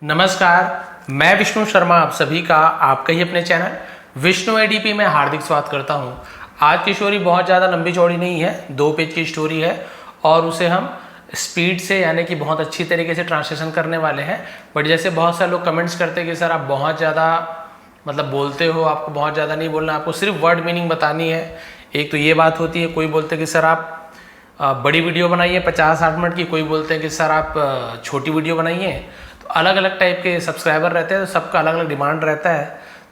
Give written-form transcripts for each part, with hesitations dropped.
नमस्कार, मैं विष्णु शर्मा आप सभी का आपका ही अपने चैनल विष्णु एडीपी में हार्दिक स्वागत करता हूं। आज की स्टोरी बहुत ज़्यादा लंबी चौड़ी नहीं है, 2 पेज की स्टोरी है और उसे हम स्पीड से यानी कि बहुत अच्छी तरीके से ट्रांसलेशन करने वाले हैं। बट जैसे बहुत सारे लोग कमेंट्स करते हैं कि सर आप बहुत ज़्यादा बोलते हो, आपको बहुत ज़्यादा नहीं बोलना, आपको सिर्फ वर्ड मीनिंग बतानी है। एक तो ये बात होती है, कोई बोलते हैं कि सर आप बड़ी वीडियो बनाइए 50-60 मिनट की, कोई बोलते हैं कि सर आप छोटी वीडियो बनाइए। तो अलग अलग टाइप के सब्सक्राइबर रहते हैं, तो सबका अलग अलग डिमांड रहता है,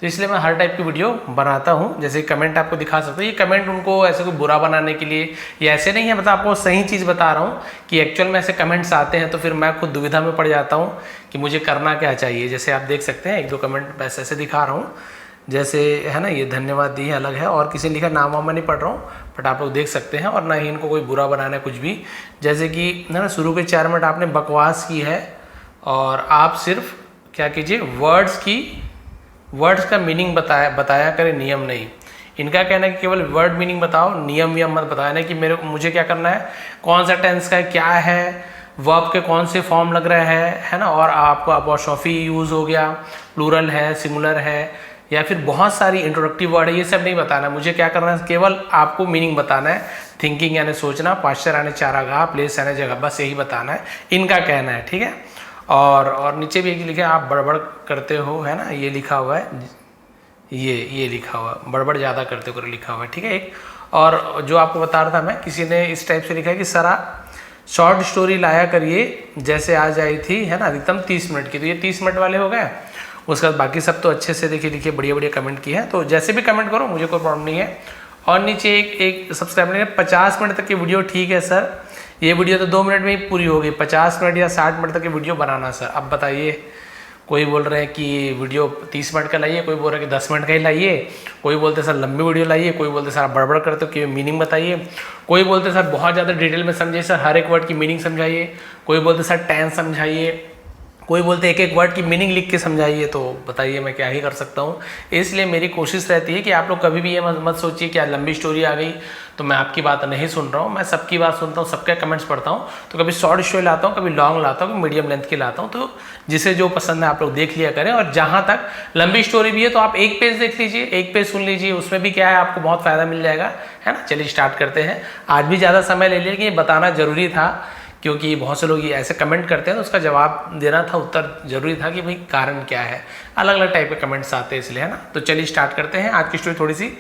तो इसलिए मैं हर टाइप की वीडियो बनाता हूँ। जैसे कमेंट आपको दिखा सकते हो, ये कमेंट उनको ऐसे कोई बुरा बनाने के लिए या ऐसे नहीं है, मतलब आपको सही चीज़ बता रहा हूँ कि एक्चुअल में ऐसे कमेंट्स आते हैं तो फिर मैं खुद दुविधा में पड़ जाता हूँ कि मुझे करना क्या चाहिए। जैसे आप देख सकते हैं 1-2 कमेंट मैं ऐसे दिखा रहा हूँ, जैसे है ना, ये धन्यवाद दी है अलग है, और किसी ने लिखा नाम वाम नहीं पढ़ रहा हूँ, बट आप लोग देख सकते हैं। और ना ही इनको कोई बुरा बनाना है कुछ भी। जैसे कि है ना, शुरू के 4 मिनट आपने बकवास की है और आप सिर्फ क्या कीजिए, वर्ड्स का मीनिंग बताया करें, नियम नहीं। इनका कहना है कि केवल वर्ड मीनिंग बताओ, नियम मत बताया ना कि मुझे क्या करना है, कौन सा टेंस का है, क्या है, वर्ब के कौन से फॉर्म लग रहे हैं, है ना, और आपको अपॉस्ट्रोफी यूज़ हो गया, प्लूरल है, सिंगुलर है, या फिर बहुत सारी इंट्रोडक्टिव वर्ड है, ये सब नहीं बताना। मुझे क्या करना है, केवल आपको मीनिंग बताना है। थिंकिंग यानी सोचना, पास्चर यानी चारागाह, प्लेस यानी जगह, बस यही बताना है, इनका कहना है। ठीक है। और नीचे भी एक लिखा है, आप बड़बड़ करते हो, है ना, ये लिखा हुआ है, ये लिखा हुआ, बड़बड़ ज़्यादा करते हो लिखा हुआ है। ठीक है। एक और जो आपको बता रहा था मैं, किसी ने इस टाइप से लिखा है कि सर आप शॉर्ट स्टोरी लाया करिए, जैसे आज आई थी, है ना, अधिकतम 30 मिनट की। तो ये 30 मिनट वाले हो गए। उसके बाद बाकी सब तो अच्छे से देखिए लिखिए, बढ़िया कमेंट की है, तो जैसे भी कमेंट करो, मुझे कोई प्रॉब्लम नहीं है। और नीचे एक सब्सक्राइबर ने 50 मिनट तक की वीडियो ठीक है सर, ये वीडियो तो 2 मिनट में ही पूरी होगी, 50 मिनट या 60 मिनट तक की वीडियो बनाना सर। अब बताइए, कोई बोल रहे हैं कि वीडियो 30 मिनट का लाइए, कोई बोल रहे हैं कि 10 मिनट का ही लाइए, कोई बोलते सर लंबी वीडियो लाइए, कोई बोलते सर आप बड़बड़ करते हो कि मीनिंग बताइए, कोई बोलते सर बहुत ज़्यादा डिटेल में समझिए सर, हर एक वर्ड की मीनिंग समझाइए, कोई बोलते सर टेंस समझाइए, कोई बोलते एक वर्ड की मीनिंग लिख के समझाइए। तो बताइए मैं क्या ही कर सकता हूँ। इसलिए मेरी कोशिश रहती है कि आप लोग कभी भी ये मत सोचिए कि लंबी स्टोरी आ गई तो मैं आपकी बात नहीं सुन रहा हूँ। मैं सबकी बात सुनता हूँ, सबके कमेंट्स पढ़ता हूँ। तो कभी शॉर्ट स्टोरी लाता हूँ, कभी लॉन्ग लाता हूँ, कभी मीडियम लेंथ की लाता हूँ। तो जिसे जो पसंद है आप लोग देख लिया करें। और जहाँ तक लंबी स्टोरी भी है तो आप 1 पेज देख लीजिए, 1 पेज सुन लीजिए, उसमें भी क्या है, आपको बहुत फ़ायदा मिल जाएगा, है ना। चलिए स्टार्ट करते हैं। आज भी ज़्यादा समय ले लिया कि ये बताना जरूरी था, क्योंकि बहुत से लोग ये ऐसे कमेंट करते हैं तो उसका जवाब देना था, उत्तर जरूरी था कि भाई कारण क्या है। अलग अलग टाइप के कमेंट्स आते हैं इसलिए, है ना। तो चलिए स्टार्ट करते हैं। आज की स्टोरी थोड़ी सी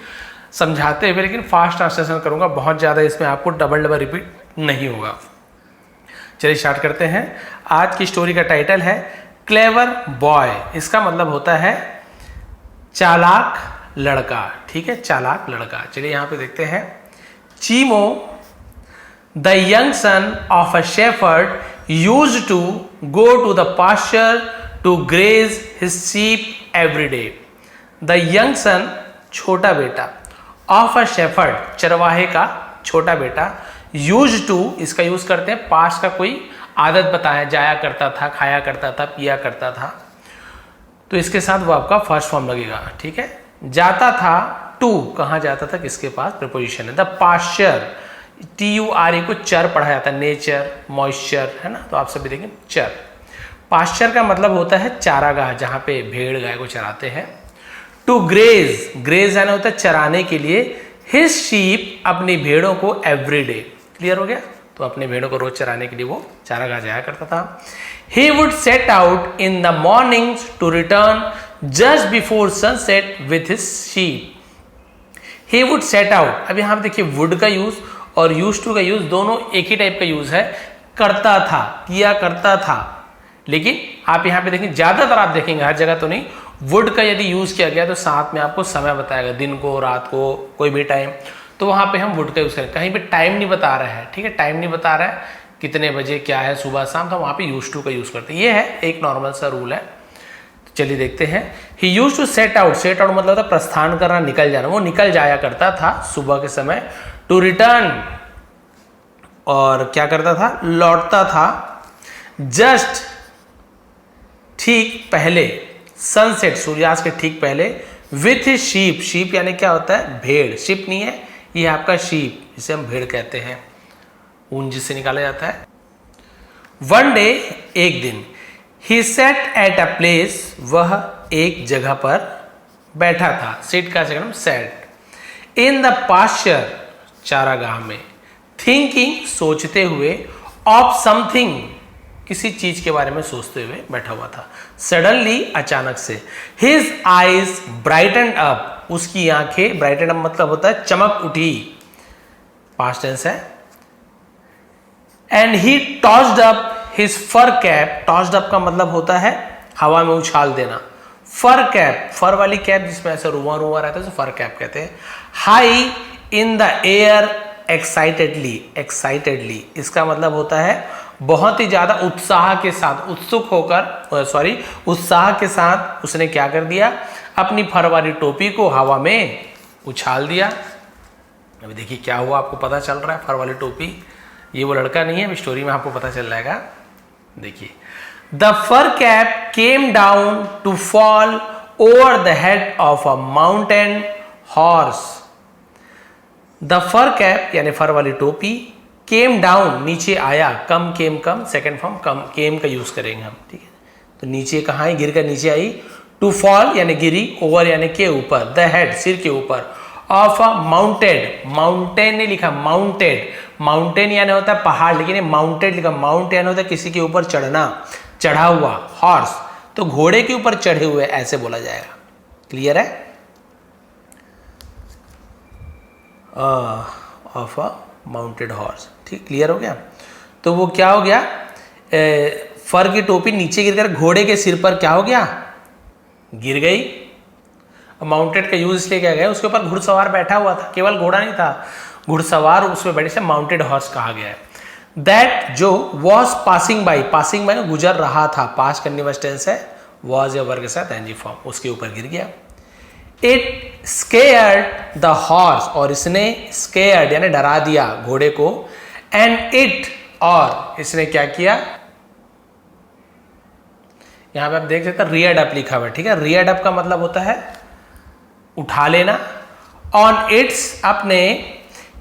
समझाते हुए लेकिन फास्ट ट्रांसलेशन करूंगा, बहुत ज़्यादा इसमें आपको डबल रिपीट नहीं होगा। चलिए स्टार्ट करते हैं। आज की स्टोरी का टाइटल है क्लेवर बॉय। इसका मतलब होता है चालाक लड़का। ठीक है, चालाक लड़का। चलिए यहाँ पे देखते हैं। चीमो, the young son of a shepherd, used to go to the pasture to graze his sheep every day. The young son, छोटा बेटा, of a shepherd, चरवाहे का छोटा बेटा, used to, इसका यूज करते हैं पास्ट का कोई आदत बताया, जाया करता था, खाया करता था, पिया करता था, तो इसके साथ वो आपका फर्स्ट फॉर्म लगेगा। ठीक है। जाता था, टू, कहाँ जाता था, किसके पास, प्रीपोजिशन है। द पास्चर, TURE को चर पढ़ा जाता है, नेचर, मॉइस्चर, है ना, तो आप सभी देखें चर। पास्चर का मतलब होता है चारागाह, जहाँ पे भेड़ गाय को चराते हैं। टू ग्रेज, ग्रेज यानी होता है चराने के लिए। हिज शीप, अपनी भेड़ों को, एवरीडे, क्लियर हो गया, तो अपने भेड़ों को रोज चराने के लिए वो चारागाह जाया करता था। He would set out in the mornings to return just before sunset with his sheep. He would set out, अब यहाँ पे देखिए वुड का यूज और यूज टू का यूज दोनों एक ही टाइप का यूज है। करता था, किया करता था, लेकिन आप यहाँ पे देखें ज्यादातर आप देखेंगे, हर जगह तो नहीं, वुड का यदि यूज किया गया तो साथ में आपको समय बताएगा, दिन को, रात को, कोई भी टाइम, तो वहां पे हम वुड का यूज करें। कहीं पे टाइम नहीं बता रहा है, ठीक है, टाइम नहीं बता रहा है कितने बजे क्या है, सुबह शाम, तो वहां पे यूज टू का यूज करते हैं। ये है एक नॉर्मल सा रूल है। तो चलिए देखते हैं। He use to set out, set out मतलब था प्रस्थान करना, निकल जाना, वो निकल जाया करता था सुबह के समय। टू रिटर्न, और क्या करता था, लौटता था। जस्ट, ठीक पहले, सनसेट, सूर्यास्त के ठीक पहले। विथ शीप, शीप यानी क्या होता है, भेड़, शिप नहीं है ये आपका शीप, जिसे हम भेड़ कहते हैं, ऊन जिससे निकाला जाता है। वन डे, एक दिन। He sat at a place, वह एक जगह पर बैठा था। सिट का second sat. In the pasture, चारागाह में। थिंकिंग, सोचते हुए। ऑफ समथिंग, किसी चीज के बारे में सोचते हुए बैठा हुआ था। सडनली, अचानक से। हिज आईज ब्राइटन अप, उसकी आंखें, ब्राइटन अप मतलब होता है चमक उठी, पास्ट टेंस है। And he tossed up his fur cap, tossed up का मतलब होता है हवा में उछाल देना। फर कैप, फर वाली कैप जिसमें ऐसे रुआ रुआ रहता है, फर कैप कहते हैं। High in the air excitedly, excitedly इसका मतलब होता है बहुत ही ज्यादा उत्साह के साथ, उत्सुक होकर, सॉरी उत्साह के साथ उसने क्या कर दिया, अपनी फर वाली टोपी को हवा में उछाल दिया। अभी देखिए क्या हुआ, आपको पता चल रहा है। फर वाली टोपी, ये वो लड़का नहीं है, अभी स्टोरी में आपको पता चल जाएगा। देखिए, the fur cap came down to fall over the head of a mountain horse. The fur cap यानी फर वाली टोपी, केम डाउन नीचे आया, कम केम कम, सेकेंड फॉर्म कम केम का यूज करेंगे हम, ठीक है। तो नीचे कहाँ आई, गिर कर नीचे आई। टू फॉल यानी गिरी, ओवर यानी के ऊपर, द हेड सिर के ऊपर, ऑफ अ माउंटेड, माउंटेन ने लिखा माउंटेड, माउंटेन यानी होता है पहाड़, लेकिन ये माउंटेड लिखा, माउंट यानी होता है किसी के ऊपर चढ़ना, चढ़ा हुआ। हॉर्स तो घोड़े के ऊपर चढ़े हुए ऐसे बोला जाएगा। क्लियर है? ऑफ अ माउंटेड हॉर्स, ठीक, क्लियर हो गया। तो वो क्या हो गया, फर की टोपी नीचे गिरकर घोड़े के सिर पर क्या हो गया, गिर गई। माउंटेड का यूज इसलिए किया गया, उसके ऊपर घुड़सवार बैठा हुआ था, केवल घोड़ा नहीं था, घुड़सवार उसमें बैठे से माउंटेड हॉर्स कहा गया है। दैट जो was passing by, passing by गुजर रहा था, पास कंटीन्यूअस टेंस है, वॉज या वर्ग के साथ एनजी फॉर्म, उसके ऊपर गिर गया। इट स्केयर्ड द हॉर्स, और इसने स्केयर्ड यानी डरा दिया घोड़े को। एंड इट, और इसने क्या किया, यहां पे आप देख सकते हैं रियर्ड अप लिखा हुआ है, ठीक है। रियर्ड अप का मतलब होता है उठा लेना। ऑन इट्स, अपने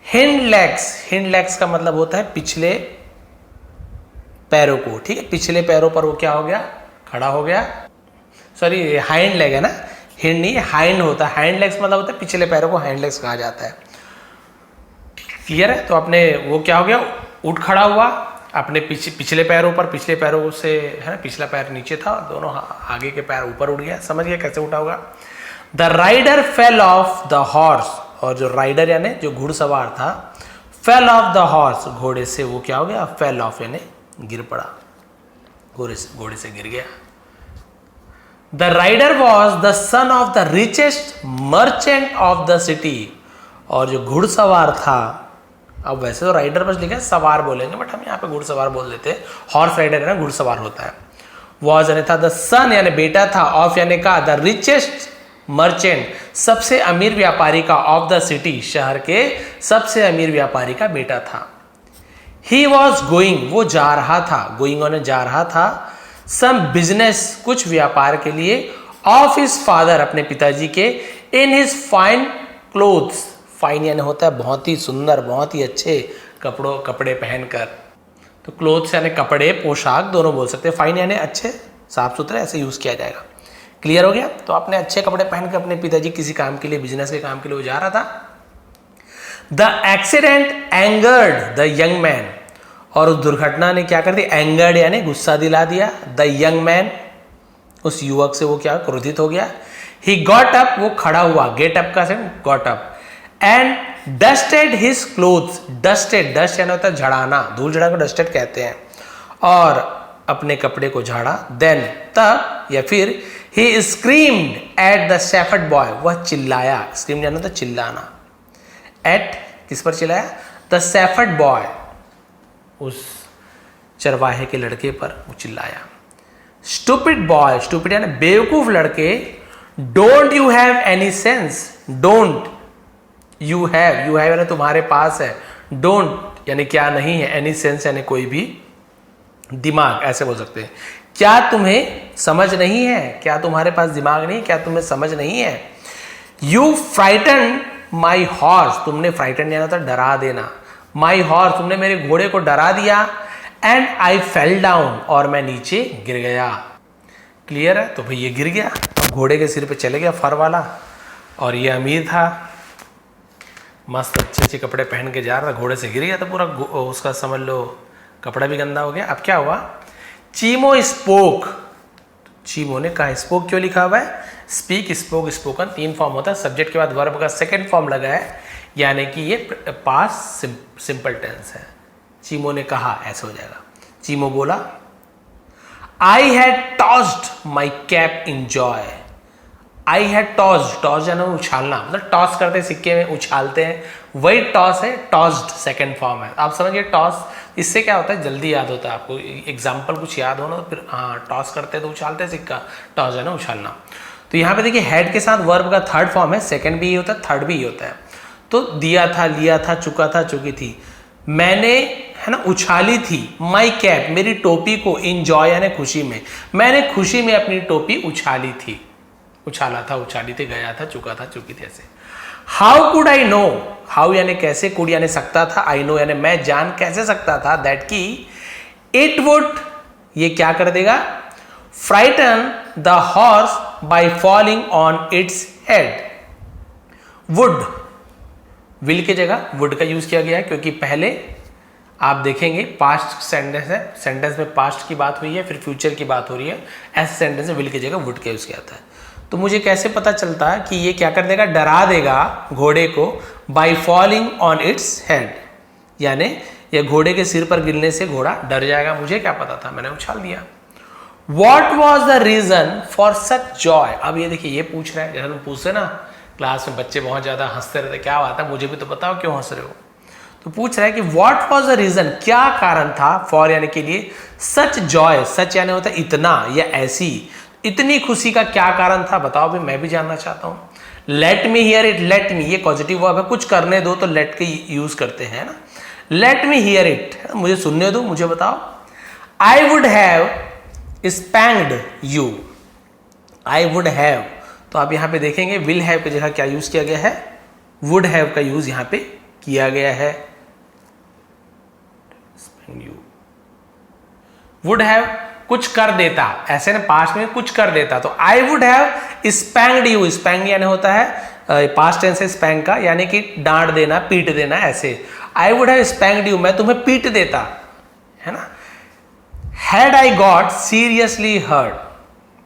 हिंड लेग्स, हिंड लेग्स का मतलब होता है पिछले पैरों को, ठीक है। पिछले पैरों पर वो क्या हो गया, खड़ा हो गया। सॉरी, हाइंड लेग है ना, हिंड नहीं, हाइंड होता है। हाइंड लेग्स मतलब होता है पिछले पैरों को हाइंड लेग्स कहा जाता है। क्लियर है? तो अपने वो क्या हो गया, उठ खड़ा हुआ अपने पिछले पैरों पर, पिछले पैरों से है ना, पिछला पैर नीचे था, दोनों आगे के पैर ऊपर उठ गया। समझ गया कैसे उठा होगा। The rider fell off the horse, और जो राइडर यानी जो घुड़सवार था, फेल ऑफ द हॉर्स घोड़े से वो क्या हो गया, फेल ऑफ यानी गिर पड़ा, घोड़े से गिर गया। The rider was the son of the richest merchant of the city, और जो घुड़सवार था, अब वैसे तो राइडर बस लिखा है, सवार बोलेंगे, बट हम यहाँ पे घुड़सवार बोल देते हैं। हॉर्स राइडर है ना, घुड़सवार होता है। वॉज यानी था, द सन यानी बेटा था, ऑफ यानी का, द रिचेस्ट मर्चेंट सबसे अमीर व्यापारी का, ऑफ द सिटी शहर के सबसे अमीर व्यापारी का बेटा था। ही वॉज गोइंग, वो जा रहा था, गोइंग होने जा रहा था, सम बिजनेस कुछ व्यापार के लिए, ऑफ हिज फादर अपने पिताजी के, in his fine clothes, fine यानी होता है बहुत ही सुंदर, बहुत ही अच्छे कपड़े पहनकर। तो क्लोथ्स यानी कपड़े, पोशाक दोनों बोल सकते हैं। फाइन यानी अच्छे, साफ सुथरे, ऐसे यूज किया जाएगा। क्लियर हो गया? तो अपने अच्छे कपड़े पहनकर अपने पिताजी किसी काम के लिए, बिजनेस के काम के लिए वो जा रहा था। The accident angered the young man, और उस दुर्घटना ने क्या कर दिया, एंगर्ड यानी गुस्सा दिला दिया, द यंग मैन उस युवक से वो क्या क्रोधित हो गया। ही गॉट अप, वो खड़ा हुआ, गेट अप का sense got up, and dusted his clothes, dusted, dust यानी होता है झड़ाना, धूल झड़ा को डस्टेड कहते हैं, और अपने कपड़े को झाड़ा। देन तब या फिर he screamed at the shepherd boy, वह चिल्लाया, स्क्रीम यानी होता है चिल्लाना। एट किस पर चिल्लाया, द शेफर्ड बॉय, उस चरवाहे के लड़के पर वो चिल्लाया। स्टूपिड बॉय, स्टूपिड यानी बेवकूफ लड़के, don't you have any sense, don't you have यानी तुम्हारे पास है, डोंट यानी क्या नहीं है, एनी सेंस यानी कोई भी दिमाग, ऐसे बोल सकते हैं। क्या तुम्हें समझ नहीं है, क्या तुम्हारे पास दिमाग नहीं, क्या तुम्हें समझ नहीं है। यू फ्राइटन माई हॉर्स, तुमने फ्राइटन यानी होता डरा देना, माई हॉर्स तुमने मेरे घोड़े को डरा दिया, एंड आई फेल डाउन, और मैं नीचे गिर गया। क्लियर है? तो भाई ये गिर गया, अब घोड़े के सिर पे चले गया फर वाला, और ये अमीर था, मस्त अच्छे अच्छे कपड़े पहन के जा रहा था, घोड़े से गिर गया तो पूरा उसका समझ लो कपड़ा भी गंदा हो गया। अब क्या हुआ? चीमो स्पोक, चीमो ने कहा। स्पोक क्यों लिखा हुआ है? स्पीक, स्पोक, स्पोकन, 3 फॉर्म होता है। सब्जेक्ट के बाद वर्ब का सेकंड फॉर्म लगा है, यानी कि ये पास्ट सिंपल टेंस है। चीमो ने कहा, ऐसे हो जाएगा। चीमो बोला, I had tossed my cap in joy. I had tossed, toss जाना उछालना, मतलब टॉस करते सिक्के में उछालते हैं, वही टॉस है, टॉस्ड सेकंड फॉर्म है। आप समझिए टॉस, इससे क्या होता है, जल्दी याद होता है आपको। एग्जाम्पल कुछ याद हो ना तो फिर हाँ, टॉस करते हैं तो उछालते हैं सिक्का, टॉस है ना उछालना। तो यहाँ पे देखिए हैड के साथ वर्ब का थर्ड फॉर्म है, सेकंड भी ही होता है, थर्ड भी ही होता है। तो दिया था, लिया था, चुका था, चुकी थी, मैंने, है ना, उछाली थी, माई कैप, मेरी टोपी को, इंजॉय यानी खुशी में, मैंने खुशी में अपनी टोपी उछाली थी, उछाला था, उछाली थी, गया था, चुका था, चुकी थी, ऐसे। How could I know, how यानी कैसे, कुड यानी सकता था, आई नो यानी मैं जान कैसे सकता था, दैट की इट वुड, ये क्या कर देगा, frighten the horse by falling on its head. Would, will की जगह वुड का यूज किया गया है, क्योंकि पहले आप देखेंगे पास्ट सेंटेंस है, सेंटेंस में पास्ट की बात हुई है, फिर फ्यूचर की बात हो रही है, ऐसे सेंटेंस में विल की जगह वुड का यूज किया जाता है। तो मुझे कैसे पता चलता है कि ये क्या कर देगा, डरा देगा घोड़े को, by falling on its head, यानी ये घोड़े के सिर पर गिरने से घोड़ा डर जाएगा। मुझे क्या पता था, मैंने उछाल दिया। What was the reason for such joy. अब ये देखिए, ये पूछ रहा है, जैसे तुम पूछते ना क्लास में बच्चे बहुत ज्यादा हंसते रहते, क्या बात है, मुझे भी तो बताओ क्यों हंस रहे हो। तो पूछ रहा है कि व्हाट वाज द रीजन, क्या कारण था, फॉर यानी के लिए, सच जॉय, सच यानी होता है इतना या ऐसी, इतनी खुशी का क्या कारण था, बताओ भी, मैं भी जानना चाहता हूं। Let me here it, let me ये पॉजिटिव वर्ब है, कुछ करने दो तो लेट के यूज करते हैं ना, लेट मी हियर इट, मुझे सुनने दो, मुझे बताओ। I would have spanked you, I would have, तो आप यहां पे देखेंगे विल हैव की जगह क्या यूज किया गया है, वुड हैव का यूज यहां पे किया गया है। वुड हैव कुछ कर देता, ऐसे ना पास्ट में कुछ कर देता, तो I would have spanked you, spank यानी होता है पास्ट टेंस है स्पैंक का, यानी कि डांट देना, पीट देना, ऐसे। I would have spanked you, मैं तुम्हें पीट देता, है ना। Had I got seriously hurt,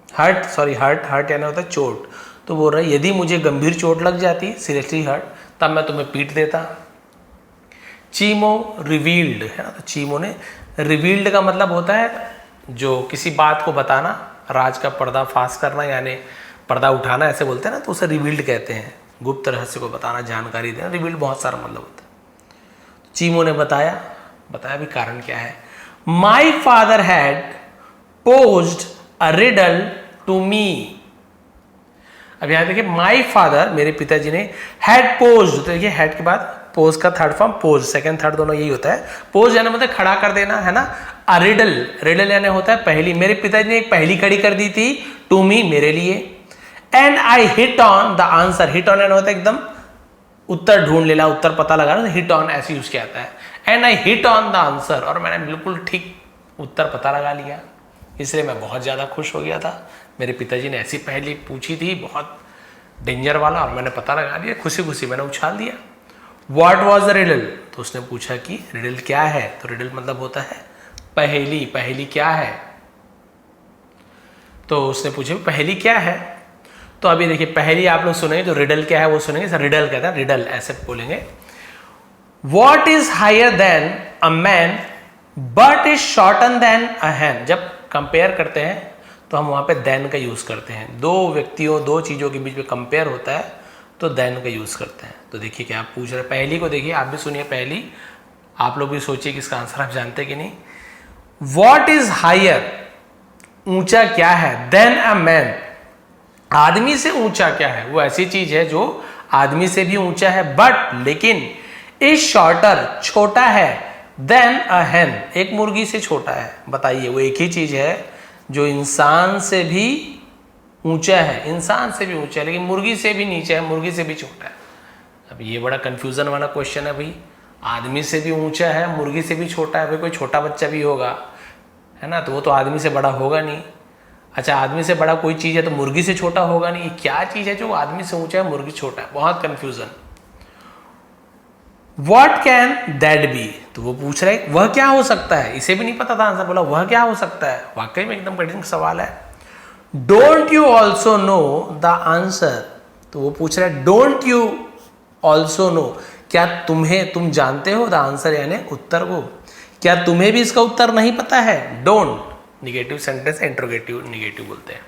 hurt sorry hurt, hurt यानी होता है चोट, तो बोल रहा है यदि मुझे गंभीर चोट लग जाती, सीरियसली हर्ट, तब मैं तुम्हें पीट देता। चीमो रिवील्ड, है ना, तो चीमो ने, रिवील्ड का मतलब होता है जो किसी बात को बताना, राज का पर्दाफाश करना, यानी पर्दा उठाना, ऐसे बोलते हैं ना, तो उसे रिवील्ड कहते हैं, गुप्त रहस्य को बताना, जानकारी देना, रिवील्ड बहुत सारा मतलब होता है। चीमो ने बताया, बताया भी कारण क्या है। My father had posed a riddle to me. अब यहां देखिए, माई फादर, मेरे पिताजी ने, हैड पोज्ड, तो देखिए हैड के बाद पोज का third form pose, second third दोनों यही होता है। पोज यानी मतलब खड़ा कर देना, है ना। अ रिडल, रिडल यानी होता है पहली, मेरे पिताजी ने एक पहली खड़ी कर दी थी, टू मी, मेरे लिए। And I hit on the answer, hit on यानी होता है एकदम उत्तर ढूंढ लेना, उत्तर पता लगाना, हिट ऑन ऐसे यूज किया जाता है। And I hit on the answer, और मैंने बिल्कुल ठीक उत्तर पता लगा लिया, इसलिए मैं बहुत ज्यादा खुश हो गया था। मेरे पिताजी ने ऐसी पहली पूछी थी, बहुत डेंजर वाला, और मैंने पता लगा लिया, खुशी खुशी मैंने उछाल दिया। What was the riddle? तो उसने पूछा कि रिडल क्या है, तो रिडल मतलब होता है पहेली, पहेली क्या है, तो उसने पूछा पहेली क्या है। तो अभी देखिए पहेली आप लोग सुनेंगे, तो रिडल क्या है वो सुनेंगे, रिडल कहता है, रिडल ऐसे बोलेंगे। What is higher than a man but is shorter than a hen? जब कंपेयर करते हैं तो हम वहां पे देन का यूज करते हैं, दो व्यक्तियों, दो चीजों के बीच में कंपेयर होता है तो देन का यूज करते हैं। तो देखिए क्या आप पूछ रहे हैं, पहली को देखिए, आप भी सुनिए पहली, आप लोग भी सोचिए कि इसका आंसर आप जानते कि नहीं। वॉट इज हायर, ऊंचा क्या है, देन अ मैन, आदमी से ऊंचा क्या है, वो ऐसी चीज है जो आदमी से भी ऊंचा है, बट लेकिन इज शॉर्टर, छोटा है, देन अ हेन, एक मुर्गी से छोटा है। बताइए वो एक ही चीज है जो इंसान से भी ऊंचा है, इंसान से भी ऊंचा है, लेकिन मुर्गी से भी नीचे है, मुर्गी से भी छोटा है। अब ये बड़ा कंफ्यूजन वाला क्वेश्चन है भाई, आदमी से भी ऊंचा है, मुर्गी से भी छोटा है, भाई कोई छोटा बच्चा भी होगा, है ना, तो वो तो आदमी से बड़ा होगा नहीं। अच्छा, आदमी से बड़ा कोई चीज़ है तो मुर्गी से छोटा होगा नहीं, ये क्या चीज़ है जो आदमी से ऊंचा है मुर्गी छोटा है? बहुत confusion. What can that be? तो वो पूछ रहे वह क्या हो सकता है, इसे भी नहीं पता था आंसर, बोला वह क्या हो सकता है। वाकई में एकदम कठिन सवाल है। Don't you also know the answer? तो वो पूछ रहा है डोंट यू ऑल्सो नो, क्या तुम जानते हो द आंसर यानी उत्तर को, क्या तुम्हें भी इसका उत्तर नहीं पता है? Don't negative sentence interrogative negative बोलते हैं,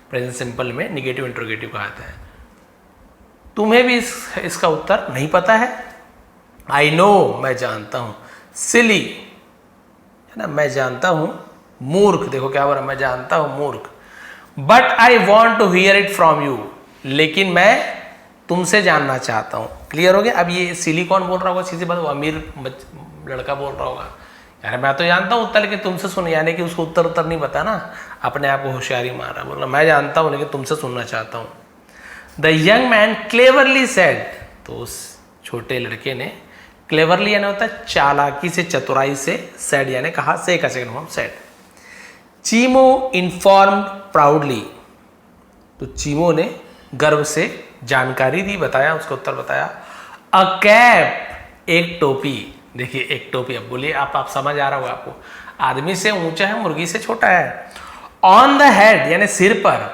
प्रेजेंट सिंपल में निगेटिव इंट्रोगेटिव कहते हैं। तुम्हें भी इसका उत्तर नहीं पता है? आई नो मैं जानता हूं, सिली है ना, मैं जानता हूं, मूर्ख, देखो क्या बोल रहा, मैं जानता हूं मूर्ख, but I want to hear it from you, लेकिन मैं तुमसे जानना चाहता हूं। क्लियर हो गया? अब ये सिली कौन बोल रहा होगा? सीधी बात, वो अमीर लड़का बोल रहा होगा, यार मैं तो जानता हूं उत्तर लेकिन तुमसे सुन, यानी कि उसको उत्तर नहीं पता ना, अपने आप को होशियारी मार रहा, बोल रहा मैं जानता हूं लेकिन तुमसे सुनना चाहता हूं। The young man cleverly said, तो उस छोटे लड़के ने, क्लेवरली यानी होता है चालाकी से, चतुराई से, सेड यानी कहा, से का second form said. Chimo informed proudly, तो चीमो ने गर्व से जानकारी दी, बताया, उसका उत्तर बताया। अ कैप, एक टोपी, देखिए एक टोपी, अब बोलिए आप समझ आ रहा होगा आपको, आदमी से ऊंचा है मुर्गी से छोटा है। ऑन द हेड यानी सिर पर,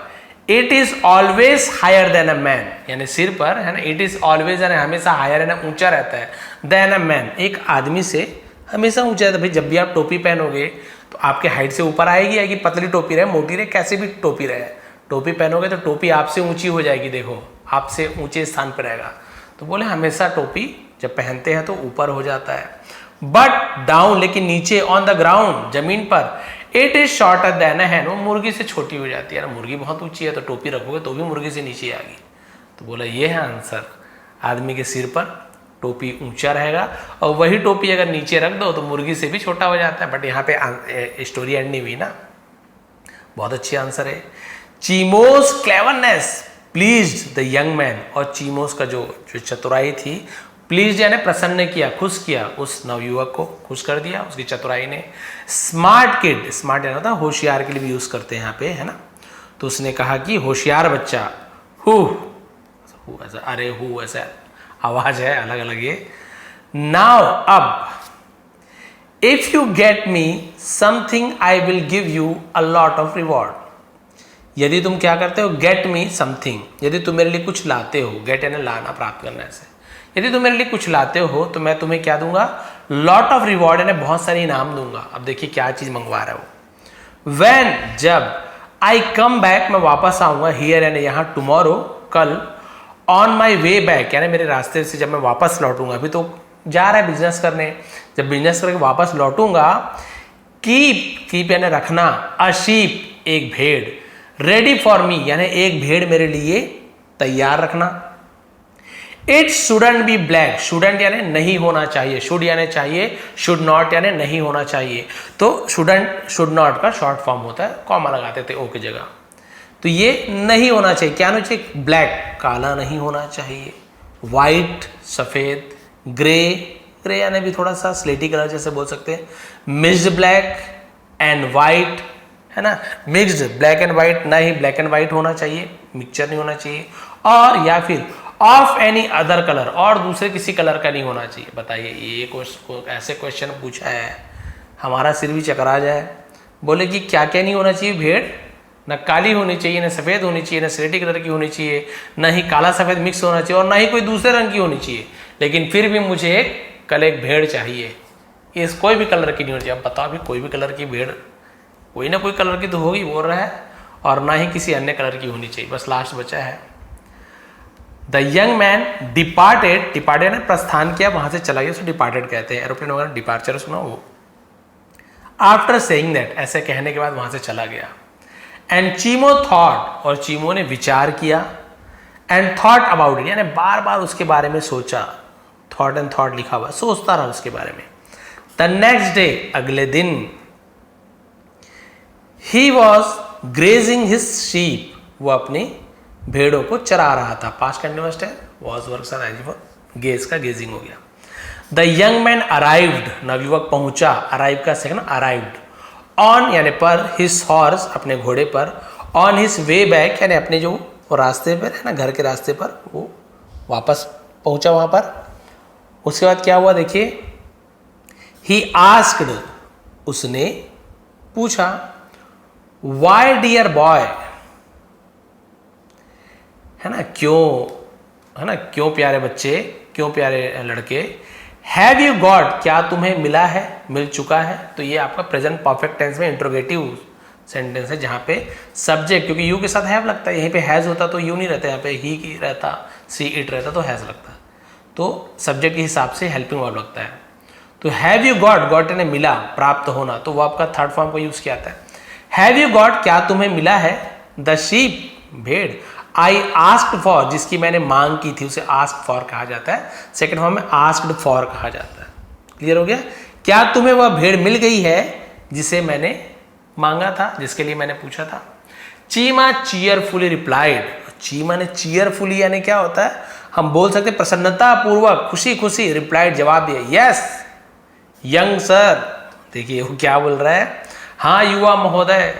it is always higher than a man, यानी सिर पर है ना, इट इज ऑलवेज यानी हमेशा हायर है ना, ऊंचा रहता है, देन अ मैन, एक आदमी से हमेशा ऊंचा रहता है। भाई जब भी आप टोपी पहनोगे तो आपके हाइट से ऊपर आएगी, या कि पतली टोपी रहे मोटी रहे कैसे भी टोपी रहे, टोपी पहनोगे तो टोपी आपसे ऊंची हो जाएगी, देखो आपसे ऊंचे स्थान पर रहेगा। तो बोले हमेशा टोपी जब पहनते हैं तो ऊपर हो जाता है, बट डाउन लेकिन नीचे, ऑन द ग्राउंड जमीन पर, इट इज शॉर्टर देन अ हैन, वो मुर्गी से छोटी हो जाती है ना, मुर्गी बहुत ऊंची है तो टोपी रखोगे तो भी मुर्गी से नीचे आएगी। तो बोला ये है आंसर, आदमी के सिर पर टोपी ऊंचा रहेगा और वही टोपी अगर नीचे रख दो तो मुर्गी से भी छोटा हो जाता है। बट यहाँ पे स्टोरी एंड नहीं हुई ना, बहुत अच्छी आंसर है। Chimo's cleverness pleased the young man, और चीमोस का जो चतुराई थी, प्लीज यानी प्रसन्न किया, खुश किया, उस नवयुवक को खुश कर दिया उसकी चतुराई ने। स्मार्ट किड, स्मार्ट यानी होता है होशियार के लिए भी यूज करते हैं यहाँ पे, है ना, तो उसने कहा कि होशियार बच्चा, हु ऐसा, अरे हु ऐसा आवाज है अलग अलग ये। नाउ अब, if you get me something I will give you a lot of reward, यदि तुम क्या करते हो, गेट मी समथिंग, यदि तुम मेरे लिए कुछ लाते हो, गेट यानी लाना, प्राप्त करना ऐसे, यदि तुम मेरे लिए कुछ लाते हो तो मैं तुम्हें क्या दूंगा, लॉट ऑफ रिवॉर्ड यानी बहुत सारे इनाम दूंगा। अब देखिए क्या चीज मंगवा रहा है वो। व्हेन जब, आई कम बैक मैं वापस आऊंगा, हियर यानी यहाँ, टुमारो कल, ऑन माई वे बैक यानी मेरे रास्ते से जब मैं वापस लौटूंगा, अभी तो जा रहा है बिजनेस करने, जब बिजनेस करके वापस लौटूंगा, कीप यानी रखना, अ शीप एक भेड़, रेडी फॉर मी यानी एक भेड़ मेरे लिए तैयार रखना। It shouldn't be black, shouldn't यानी नहीं होना चाहिए, शुड यानी चाहिए, शुड नॉट यानी नहीं होना चाहिए, तो शुडंट शुड नॉट का शॉर्ट फॉर्म होता है, कॉमा लगाते थे ओ की जगह, तो ये नहीं होना चाहिए, क्या होना चाहिए, ब्लैक काला नहीं होना चाहिए, वाइट सफेद, ग्रे, ग्रे यानी भी थोड़ा सा स्लेटी कलर जैसे बोल सकते हैं, मिक्स्ड ब्लैक एंड वाइट है ना, मिक्स्ड ब्लैक एंड व्हाइट, ना ही ब्लैक एंड व्हाइट होना चाहिए, मिक्सचर नहीं होना चाहिए, और या फिर ऑफ एनी अदर कलर, और दूसरे किसी कलर का नहीं होना चाहिए। बताइए ये ऐसे क्वेश्चन पूछा है, हमारा सिर भी चकरा जाए। बोले कि क्या क्या नहीं होना चाहिए, भेड़ ना काली होनी चाहिए, ना सफ़ेद होनी चाहिए, ना स्लेटी कलर की होनी चाहिए, ना ही काला सफ़ेद मिक्स होना चाहिए, और ना ही कोई दूसरे रंग की होनी चाहिए, लेकिन फिर भी मुझे एक भेड़ चाहिए, ये कोई भी कलर की नहीं होनी चाहिए। अब बताओ अभी कोई भी कलर की भेड़, कोई ना कोई कलर की तो होगी बोल रहा है, और ना ही किसी अन्य कलर की होनी चाहिए। बस लास्ट बचा है। The young man departed, departed ने प्रस्थान किया, वहां से चला गया, उसको डिपार्टेड कहते हैं, एरोप्लेन वगैरह डिपार्चर सुना वो। आफ्टर सेइंग दैट, ऐसे कहने के बाद वहां से चला गया। एंड चीमो थॉट, और चीमो ने विचार किया, एंड थॉट अबाउट इट यानी बार बार उसके बारे में सोचा, थॉट एंड थॉट लिखा हुआ, सोचता रहा उसके बारे में। द नेक्स्ट डे, अगले दिन, he was grazing his sheep, वो अपनी भेड़ों को चरा रहा था। पास्ट कंटिन्यूअस है, वॉज वर्क सा गेज का गेजिंग हो गया। द यंग मैन अराइव्ड, नवयुवक पहुंचा, अराइव का सेकंड अराइव्ड, ऑन यानी पर, हिज हॉर्स अपने घोड़े पर, ऑन हिज वे बैक, यानी अपने जो रास्ते पर है ना, घर के रास्ते पर वो वापस पहुंचा वहां पर। उसके बाद क्या हुआ देखिए, ही आस्क्ड, उसने पूछा, वाई डियर बॉय, है ना, क्यों, है ना, क्यों प्यारे बच्चे, क्यों प्यारे लड़के, हैव यू गॉट, क्या तुम्हें मिला है, मिल चुका है। तो ये आपका प्रेजेंट परफेक्ट टेंस में इंट्रोगेटिव सेंटेंस है, जहां पे सब्जेक्ट, क्योंकि यू के साथ हैव लगता है, यहीं पे हैज होता तो यू नहीं रहता, यहाँ पे ही की रहता, सी इट रहता तो हैज लगता, तो सब्जेक्ट के हिसाब से हेल्पिंग वर्ब लगता है। तो हैव यू गॉट, गॉट यानी मिला, प्राप्त होना, तो वो आपका थर्ड फॉर्म का यूज किया जाता है। हैव यू गॉट, क्या तुम्हें मिला है, द शीप, भेड़, आई आस्क्ड फॉर, जिसकी मैंने मांग की थी, उसे आस्क फॉर कहा जाता है। सेकंड फॉर्म में आस्क्ड फॉर कहा जाता है। क्लियर हो गया, क्या तुम्हें वह भेड़ मिल गई है जिसे मैंने मांगा था, जिसके लिए मैंने पूछा था। चीमा चीयरफुली रिप्लाइड, चीमा ने चीयरफुली यानी क्या होता है, हम बोल सकते प्रसन्नता पूर्वक, खुशी खुशी, रिप्लाइड जवाब दिया, यस यंग सर। देखिए वो क्या बोल रहा है, हाँ युवा महोदय,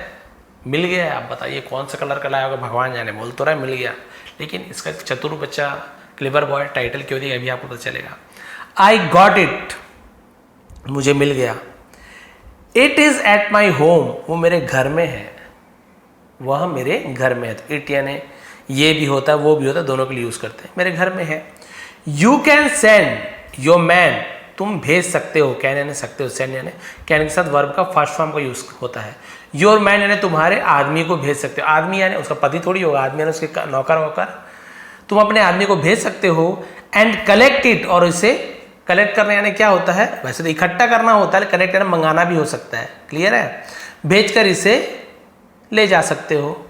मिल गया। आप बताइए कौन सा कलर का लाया होगा, भगवान जाने, बोल तो रहा है मिल गया, लेकिन इसका चतुर बच्चा, क्लेवर बॉय टाइटल क्यों दिया अभी आपको पता चलेगा। आई गॉट इट, मुझे मिल गया। It is at my home, वो मेरे घर में है, वह मेरे घर में है। तो इट यानी ये भी होता है वो भी होता है, दोनों के लिए यूज करते हैं, मेरे घर में है। You can send your man, तुम भेज सकते हो, कैन यानी सकते हो, सेंड यानी कैन के साथ वर्ब का फर्स्ट फॉर्म का यूज होता है। योर मैन यानी तुम्हारे आदमी को भेज सकते हो, आदमी यानी उसका पति थोड़ी होगा, आदमी यानी उसके नौकर वोकर, तुम अपने आदमी को भेज सकते हो। एंड कलेक्ट इट, और इसे कलेक्ट करना यानी क्या होता है, वैसे तो इकट्ठा करना होता है, कलेक्ट यानी मंगाना भी हो सकता है। क्लियर है, भेजकर इसे ले जा सकते हो,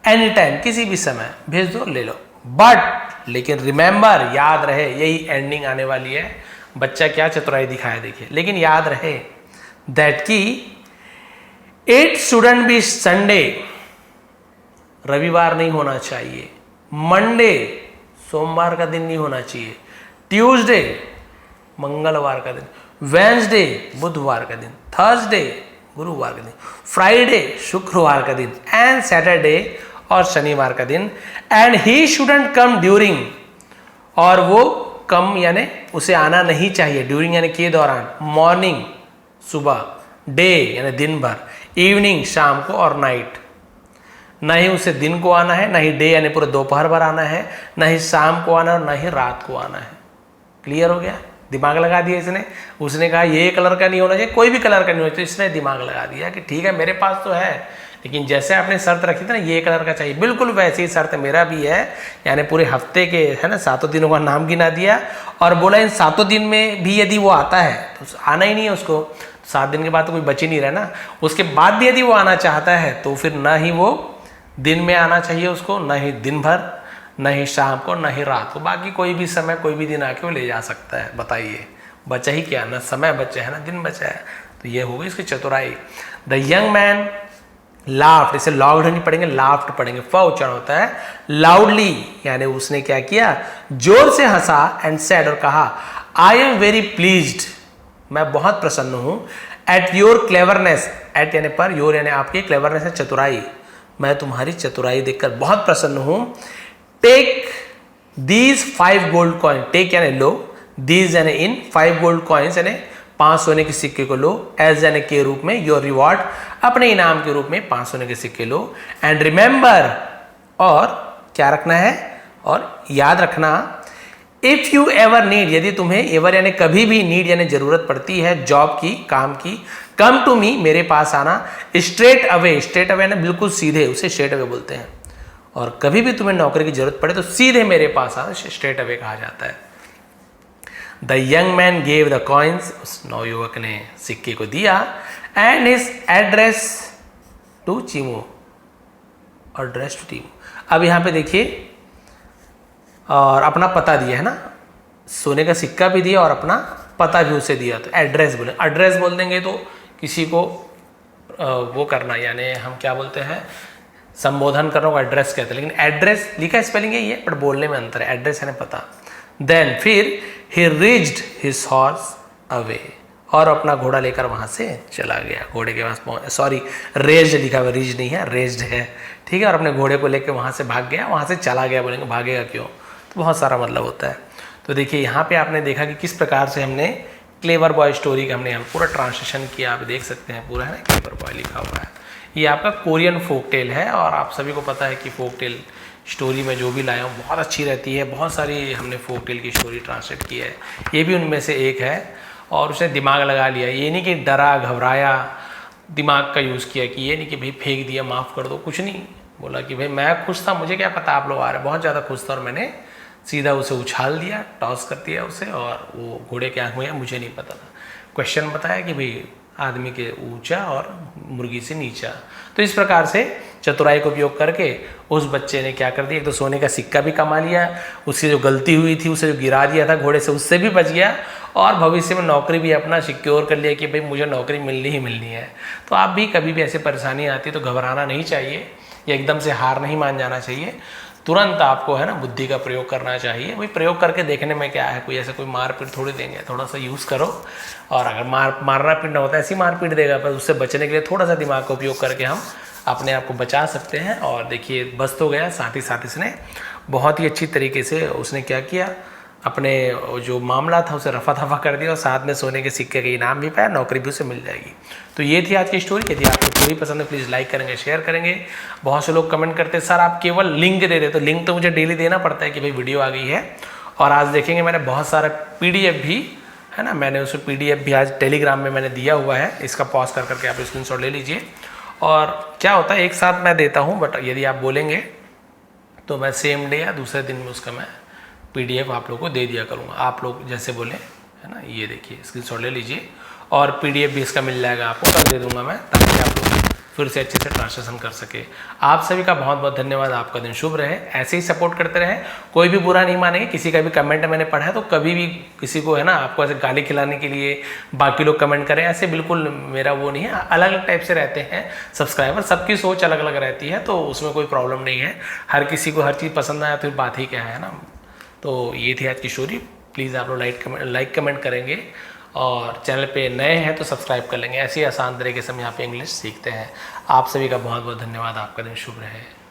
एनी टाइम, किसी भी समय भेज दो, ले लो। बट लेकिन रिमेंबर, याद रहे, यही एंडिंग आने वाली है, बच्चा क्या चतुराई दिखाया देखिए, लेकिन याद रहे दैट की इट शुडंट बी संडे, रविवार नहीं होना चाहिए, मंडे सोमवार का दिन नहीं होना चाहिए, ट्यूसडे मंगलवार का दिन, वेंसडे बुधवार का दिन, थर्सडे गुरुवार का दिन, फ्राइडे शुक्रवार का दिन, एंड सैटरडे और शनिवार का दिन। And he shouldn't come during, और वो कम यानी उसे आना नहीं चाहिए, ड्यूरिंग यानी के दौरान, मॉर्निंग सुबह, डे यानी दिन भर, इवनिंग शाम को, और नाइट, ना ही उसे दिन को आना है, ना ही डे यानी पूरे दोपहर भर आना है, ना ही शाम को आना है, ना ही रात को आना है। क्लियर हो गया, दिमाग लगा दिया इसने, उसने कहा ये कलर का नहीं होना चाहिए, कोई भी कलर का नहीं होना चाहिए, तो इसने दिमाग लगा दिया कि ठीक है मेरे पास तो है, लेकिन जैसे आपने शर्त रखी थी ना ये कलर का चाहिए, बिल्कुल वैसी ही शर्त मेरा भी है, यानी पूरे हफ्ते के है ना 7 दिनों का नाम गिना दिया, और बोला इन 7 दिन में भी यदि वो आता है तो आना ही नहीं है उसको, 7 दिन के बाद तो कोई बच ही नहीं रहा ना, उसके बाद भी यदि वो आना चाहता है तो फिर ना ही वो दिन में आना चाहिए उसको, ना ही दिन भर, ना ही शाम को, ना ही रात को, बाकी कोई भी समय कोई भी दिन आके वो ले जा सकता है। बताइए बचा ही क्या, ना समय बचा है ना दिन बचा है, तो ये होगी इसकी चतुराई। द यंग मैन लाफ्ड, इसे लॉग्ड नहीं पढ़ेंगे, लाफ्ड पढ़ेंगे, फ उच्चारण होता है, लाउडली यानी उसने क्या किया, जोर से हंसा, एंड सेड और कहा, आई एम वेरी प्लीज्ड, मैं बहुत प्रसन्न हूं, एट योर क्लेवरनेस, एट यानी पर, योर यानी आपकी, क्लेवरनेस है चतुराई, मैं तुम्हारी चतुराई देखकर बहुत प्रसन्न हूं। Take these 5 gold coin, take यानी लो, दीज यानी इन, 5 गोल्ड कॉइन्स यानी 5 सोने के सिक्के को लो, एज यानी के रूप में, योर रिवॉर्ड अपने इनाम के रूप में 5 सोने के सिक्के लो, एंड रिमेंबर, और क्या रखना है, और याद रखना, इफ यू एवर नीड, यदि तुम्हें एवर यानी कभी भी, नीड यानी जरूरत पड़ती है जॉब की, काम की, कम टू मी मेरे पास आना, स्ट्रेट अवे, स्ट्रेट अवे यानी बिल्कुल सीधे, उसे स्ट्रेट अवे बोलते हैं, और कभी भी तुम्हें नौकरी की जरूरत पड़े तो सीधे मेरे पास आना, स्ट्रेट अवे कहा जाता है। The young man gave the coins, उस नवयुवक ने सिक्के को दिया, एंड हिज एड्रेस टू चीमू, और एड्रेस टू टीमू, अब यहां पे देखिए, और अपना पता दिया है ना, सोने का सिक्का भी दिया और अपना पता भी उसे दिया, तो एड्रेस बोले, एड्रेस बोल देंगे तो किसी को वो करना, यानी हम क्या बोलते हैं, संबोधन करने को एड्रेस कहते हैं, लेकिन एड्रेस लिखा स्पेलिंग यही है बट बोलने में अंतर है, एड्रेस यानी पता। देन फिर ही रीच्ड हिज हॉर्स अवे, और अपना घोड़ा लेकर वहाँ से चला गया। घोड़े के पास सॉरी रेज्ड लिखा हुआ, रीज नहीं है, रेज्ड है, ठीक है। और अपने घोड़े को लेकर वहाँ से भाग गया, वहाँ से चला गया। बोलेंगे भागेगा क्यों, तो बहुत सारा मतलब होता है। तो देखिए यहाँ पे आपने देखा कि किस प्रकार से हमने क्लेवर बॉय स्टोरी का हमने यहाँ पूरा ट्रांसलेशन किया। आप देख सकते हैं पूरा है ना, क्लेवर बॉय लिखा हुआ है। ये आपका कोरियन फोक टेल है और आप सभी को पता है कि फोक टेल स्टोरी में जो भी लाया हूँ बहुत अच्छी रहती है। बहुत सारी हमने फोक टेल की स्टोरी ट्रांसलेट की है, ये भी उनमें से एक है। और उसने दिमाग लगा लिया, ये नहीं कि डरा घबराया, दिमाग का यूज़ किया कि ये नहीं कि भाई फेंक दिया माफ़ कर दो, कुछ नहीं। बोला कि भाई मैं खुश था, मुझे क्या पता आप लोग आ रहे, बहुत ज़्यादा खुश था और मैंने सीधा उसे उछाल दिया, टॉस कर दिया उसे, और वो घोड़े के आँख में गया, मुझे नहीं पता था। क्वेश्चन बताया कि भाई आदमी के ऊंचा और मुर्गी से नीचा। तो इस प्रकार से चतुराई का उपयोग करके उस बच्चे ने क्या कर दिया, एक तो सोने का सिक्का भी कमा लिया, उसकी जो गलती हुई थी उसे जो गिरा दिया था घोड़े से उससे भी बच गया, और भविष्य में नौकरी भी अपना सिक्योर कर लिया कि भाई मुझे नौकरी मिलनी ही मिलनी है। तो आप भी कभी भी ऐसे परेशानी आती है तो घबराना नहीं चाहिए, या एकदम से हार नहीं मान जाना चाहिए। तुरंत आपको है ना बुद्धि का प्रयोग करना चाहिए। वही प्रयोग करके देखने में क्या है, कोई ऐसा कोई मारपीट थोड़ी देंगे, थोड़ा सा यूज़ करो। और अगर मारना पीटना होता है ऐसी मारपीट देगा, पर उससे बचने के लिए थोड़ा सा दिमाग का उपयोग करके हम अपने आप को बचा सकते हैं। और देखिए बच तो गया, साथ ही साथ इसने बहुत ही अच्छी तरीके से उसने क्या किया, अपने जो मामला था उसे रफा दफा कर दिया और साथ में सोने के सिक्के का इनाम भी पाया, नौकरी भी उसे मिल जाएगी। तो ये थी आज की स्टोरी। यदि आपको स्टोरी पसंद है प्लीज़ लाइक करेंगे, शेयर करेंगे। बहुत से लोग कमेंट करते हैं सर आप केवल लिंक दे रहे, तो लिंक तो मुझे डेली देना पड़ता है कि भाई वीडियो आ गई है। और आज देखेंगे मैंने बहुत सारा PDF भी है ना, मैंने उस PDF भी आज टेलीग्राम में मैंने दिया हुआ है। इसका पॉज कर करके आप स्क्रीनशॉट ले लीजिए। और क्या होता है एक साथ मैं देता हूँ, बट यदि आप बोलेंगे तो मैं सेम डे या दूसरे दिन में उसका मैं PDF आप लोगों को दे दिया करूँगा। आप लोग जैसे बोले है ना, ये देखिए स्क्रीनशॉट ले लीजिए और PDF भी इसका मिल जाएगा आपको, कल दे दूंगा मैं, ताकि आप लोग फिर से अच्छे से ट्रांसलेशन कर सके। आप सभी का बहुत बहुत धन्यवाद। आपका दिन शुभ रहे, ऐसे ही सपोर्ट करते रहें। कोई भी बुरा नहीं मानेंगे, किसी का भी कमेंट मैंने पढ़ा है तो कभी भी किसी को है ना आपको ऐसे गाली खिलाने के लिए बाकी लोग कमेंट करें, ऐसे बिल्कुल मेरा वो नहीं है। अलग अलग टाइप से रहते हैं सब्सक्राइबर, सबकी सोच अलग अलग रहती है, तो उसमें कोई प्रॉब्लम नहीं है। हर किसी को हर चीज़ पसंद आया तो फिर बात ही क्या है ना। तो ये थी आज की स्टोरी। प्लीज़ आप लोग लाइक कमेंट करेंगे और चैनल पे नए हैं तो सब्सक्राइब कर लेंगे। ऐसे ही आसान तरीके से हम यहाँ पे इंग्लिश सीखते हैं। आप सभी का बहुत बहुत धन्यवाद। आपका दिन शुभ रहे।